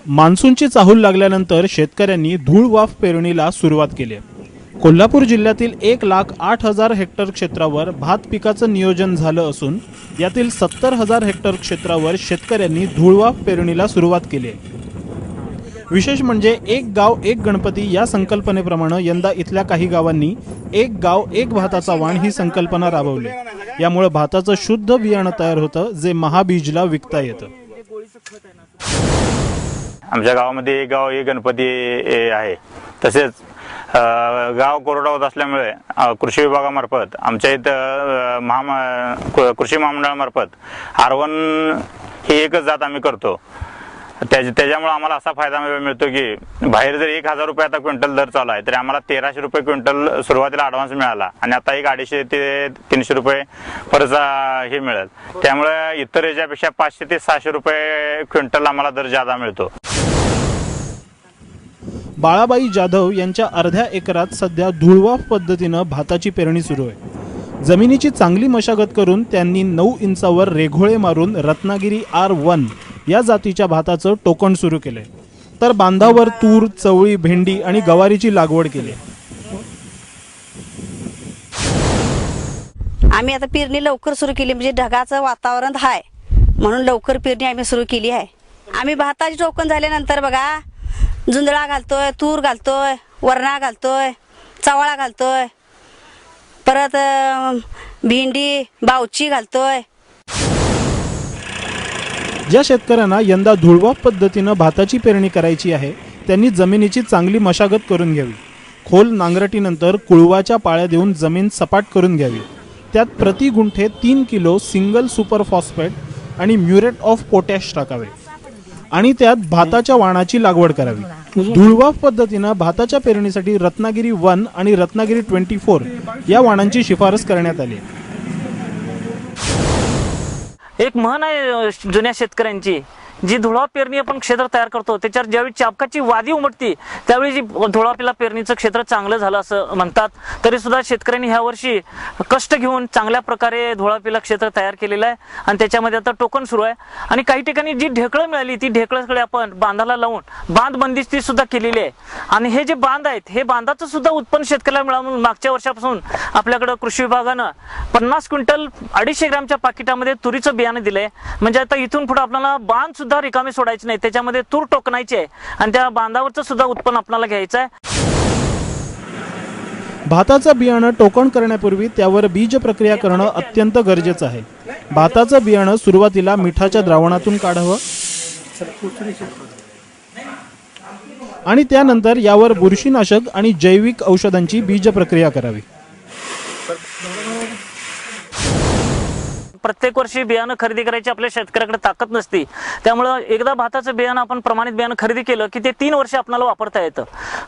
मान्सूनची चाहूल लागल्यानंतर शेतकऱ्यांनी धूळ वाफ पेरणीला सुरुवात केली आहे। कोल्हापूर जिल्ह्यातील 1,08,000 हेक्टर क्षेत्रावर भात पिकाचं नियोजन झालं असून यातील 70,000 हेक्टर क्षेत्रावर शेतकऱ्यांनी धूळ वाफ पेरणीला सुरुवात केली आहे। विशेष म्हणजे एक गाव एक गणपती या संकल्पनेप्रमाणे यंदा इथल्या काही गावांनी एक गाव एक भाताचा वाण ही संकल्पना राबवली। यामुळे भाताचं शुद्ध बियाणं तयार होतं जे महाबीजला विकता येतं। आमच्या गावामध्ये एक गाव एक गणपती आहे। तसेच गाव कोरडा होत असल्यामुळे कृषी विभागामार्फत आमच्या इथं कृषी महामंडळामार्फत R1 ही एकच जात आम्ही करतो। त्याच्यामुळे आम्हाला असा फायदा मिळतो की बाहेर जर 1,000 रुपये आता क्विंटल दर चालू आहे तरी आम्हाला 1,300 रुपये क्विंटल सुरुवातीला ॲडव्हान्स मिळाला आणि आता एक 250 ते 300 रुपये परचा हे मिळेल। त्यामुळे इतर याच्यापेक्षा 500 ते 600 रुपये क्विंटल आम्हाला दर जादा मिळतो। बाळाबाई जाधव यांच्या अर्ध्या एकरात सध्या धूळवाफ पद्धतीनं भाताची पेरणी सुरू आहे। जमिनीची चांगली मशागत करून त्यांनी 9 इंचावर रेघोळे मारून रत्नागिरी R1 या जातीच्या भाताचं टोकण सुरू केले, तर बांधावर तूर, चवळी, भेंडी आणि गवारीची लागवड केली। आम्ही आता पेरणी लवकर सुरू केली, म्हणजे ढगाचं वातावरण आहे म्हणून लवकर पेरणी आम्ही सुरू केली आहे। आम्ही भाताची टोकन झाल्यानंतर बघा जुंधळा घालतोय, तूर घालतोय, वरणा घालतोय, चवळा घालतोय, परत भेंडी, बावची घालतोय। ज्या शेतकऱ्यांना यंदा धूळवाफ पद्धतीनं भाताची पेरणी करायची आहे त्यांनी जमिनीची चांगली मशागत करून घ्यावी। खोल नांगरटीनंतर कुळवाच्या पाळ्या देऊन जमीन सपाट करून घ्यावी। त्यात प्रति गुंठे 3 किलो सिंगल सुपर फॉस्फेट आणि म्युरेट ऑफ पोटॅश टाकावे आणि त्यात भाताच्या वाणाची लागवड करावी। धूळवाफ पद्धतीनं भाताच्या पेरणीसाठी रत्नागिरी 1 आणि रत्नागिरी 24 या वाणांची शिफारस करण्यात आली। एक म्हण आहे जुन्या शेतकऱ्यांची, जी धुळा पेरणी आपण क्षेत्र तयार करतो त्याच्यावर ज्यावेळी चाबकाची वादी उमटते त्यावेळी जी धुळापीला पेरणीचं क्षेत्र चांगलं झालं असं म्हणतात। तरी सुद्धा शेतकऱ्यांनी ह्या वर्षी कष्ट घेऊन चांगल्या प्रकारे धुळापीला क्षेत्र तयार केलेलं आहे आणि त्याच्यामध्ये आता टोकन सुरू आहे। आणि काही ठिकाणी जी ढेकळं मिळाली ती ढेकळाकडे आपण बांधाला लावून बांध बंदिस्ती सुद्धा केलेली आहे। आणि हे जे बांध आहेत हे बांधाचं सुद्धा उत्पन्न शेतकऱ्याला मिळावं मागच्या वर्षापासून आपल्याकडे कृषी विभागानं 50 क्विंटल 250 ग्रॅमच्या पाकिटामध्ये तुरीचं बियाणं दिलंय। म्हणजे आता इथून पुढे आपल्याला बांध सुद्धा रिकामी सोडायची नाही, त्याच्यामध्ये तूर टोकनायची आहे आणि त्या बांधावरचं सुद्धा उत्पन्न आपल्याला घ्यायचं आहे। भाताचं बियाणं टोकण करण्यापूर्वी त्यावर बीज प्रक्रिया करणं अत्यंत गरजेचं आहे। भाताचं बियाणं सुरुवातीला मिठाच्या द्रावणातून काढावं आणि त्यानंतर यावर बुरशीनाशक आणि जैविक औषधांची बीज प्रक्रिया करावी। प्रत्येक वर्षी बियाणं खरेदी करायची आपल्या शेतकऱ्याकडे ताकद नसते, त्यामुळे एकदा भाताचं बियाणं आपण प्रमाणित बियाणं खरेदी केलं की ते 3 वर्ष आपल्याला वापरता येतं।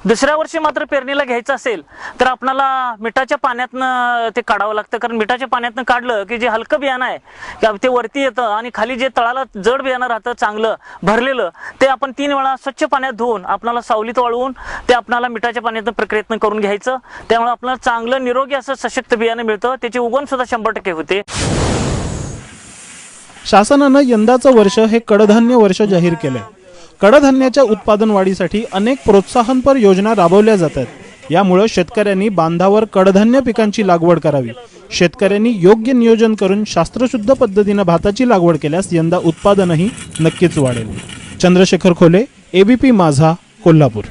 दुसऱ्या वर्षी मात्र पेरणीला घ्यायचं असेल तर आपल्याला मिठाच्या पाण्यातनं ते काढावं लागतं, कारण मिठाच्या पाण्यातनं काढलं की जे हलकं बियाणं आहे ते वरती येतं आणि खाली जे तळाला जड बियाणं राहतं चांगलं भरलेलं ते आपण 3 वेळा स्वच्छ पाण्यात धुवून आपल्याला सावलीत वाळवून ते आपल्याला मिठाच्या पाण्यातनं प्रक्रियेतनं करून घ्यायचं। त्यामुळे आपल्याला चांगलं निरोगी असं सशक्त बियाणं मिळतं, त्याची उगवण सुद्धा 100% होते। शासनानं यंदाचं वर्ष हे कडधान्य वर्ष जाहीर केलंय। कडधान्याच्या उत्पादन वाढीसाठी अनेक प्रोत्साहनपर योजना राबवल्या जातात। यामुळे शेतकऱ्यांनी बांधावर कडधान्य पिकांची लागवड करावी। शेतकऱ्यांनी योग्य नियोजन करून शास्त्रशुद्ध पद्धतीने भाताची लागवड केल्यास यंदा उत्पादनही नक्कीच वाढेल। चंद्रशेखर खोले, ABP माझा, कोल्हापूर।